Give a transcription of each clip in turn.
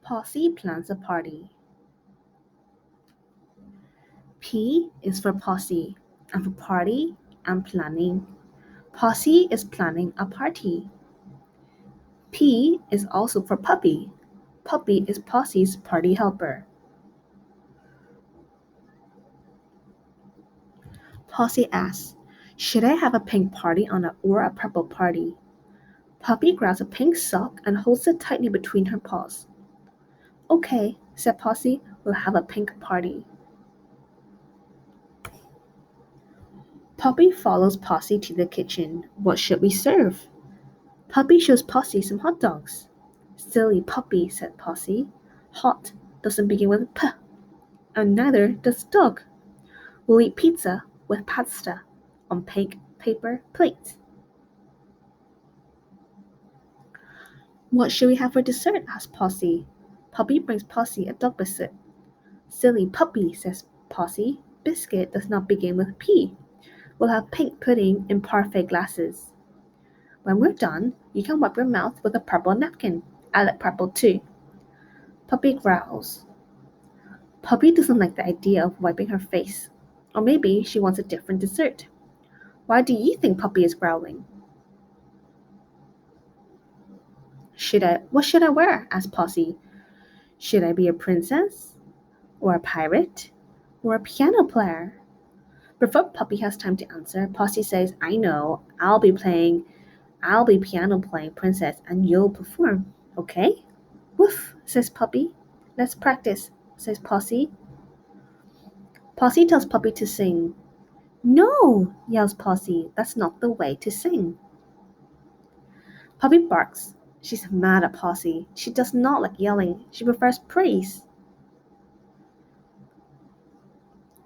Posey plans a party. P is for posse, and for party and planning. Posse is planning a party. P is also for puppy. Puppy is Posey's party helper. Posey asks, should I have a pink party or a purple party? Puppy grabs a pink sock and holds it tightly between her paws. Okay, said Posey, we'll have a pink party. Puppy follows Posey to the kitchen. What should we serve? Puppy shows Posey some hot dogs. Silly puppy, said Posey. Hot doesn't begin with P, and neither does dog. We'll eat pizza with pasta on pink paper plates. What should we have for dessert? Asked Posey. Puppy brings Posey a dog biscuit. Silly puppy, says Posey. Biscuit does not begin with P. We'll have pink pudding in parfait glasses. When we're done, you can wipe your mouth with a purple napkin. I like purple too. Puppy growls. Puppy doesn't like the idea of wiping her face. Or maybe she wants a different dessert. Why do you think Puppy is growling? What should I wear? Asked Posey. Should I be a princess? Or a pirate? Or a piano player? Before Puppy has time to answer, Posey says, I know, I'll be piano playing princess and you'll perform, okay? Woof, says Puppy. Let's practice, says Posey. Posey tells Puppy to sing. No, yells Posey, that's not the way to sing. Puppy barks. She's mad at Posey. She does not like yelling. She prefers praise.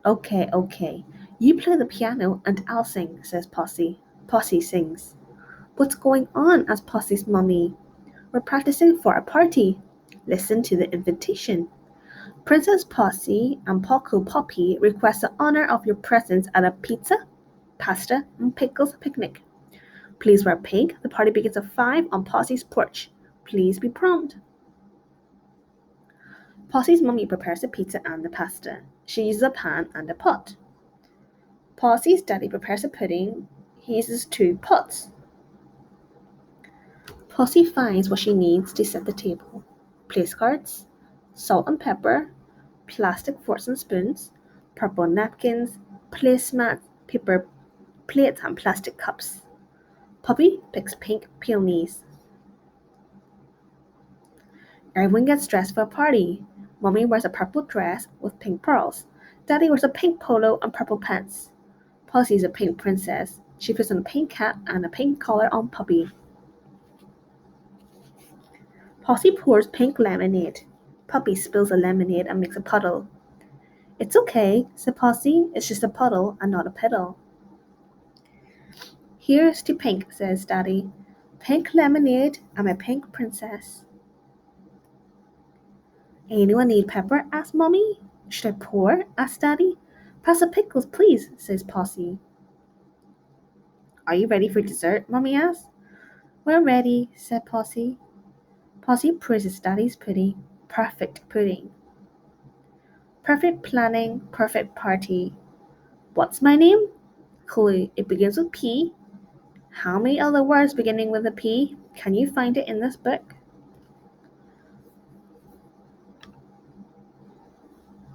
Okay. You play the piano and I'll sing, says Posey. Posey sings. What's going on? Asks Posey's mommy. We're practicing for a party. Listen to the invitation. Princess Posey and Poco Poppy request the honor of your presence at a pizza, pasta, and pickles picnic. Please wear pink. The party begins at 5 on Posey's porch. Please be prompt. Posey's mommy prepares the pizza and the pasta. She uses a pan and a pot. Posey's daddy prepares a pudding. He uses 2 pots. Posey finds what she needs to set the table. Place cards, salt and pepper, plastic forks and spoons, purple napkins, placemats, paper plates, and plastic cups. Puppy picks pink peonies. Everyone gets dressed for a party. Mommy wears a purple dress with pink pearls. Daddy wears a pink polo and purple pants. Posey is a pink princess. She puts on a pink cap and a pink collar on Puppy. Posey pours pink lemonade. Puppy spills the lemonade and makes a puddle. It's okay, said Posey. It's just a puddle and not a pedal. Here's to pink, says Daddy. Pink lemonade, I'm a pink princess. Anyone need pepper? Asked Mommy. Should I pour? Asked Daddy. Pass the pickles, please, says Posey. Are you ready for dessert? Mommy asked. We're ready, said Posey. Posey praises Daddy's pudding. Perfect pudding. Perfect planning, perfect party. What's my name? Clue, it begins with P. How many other words beginning with a P? Can you find it in this book?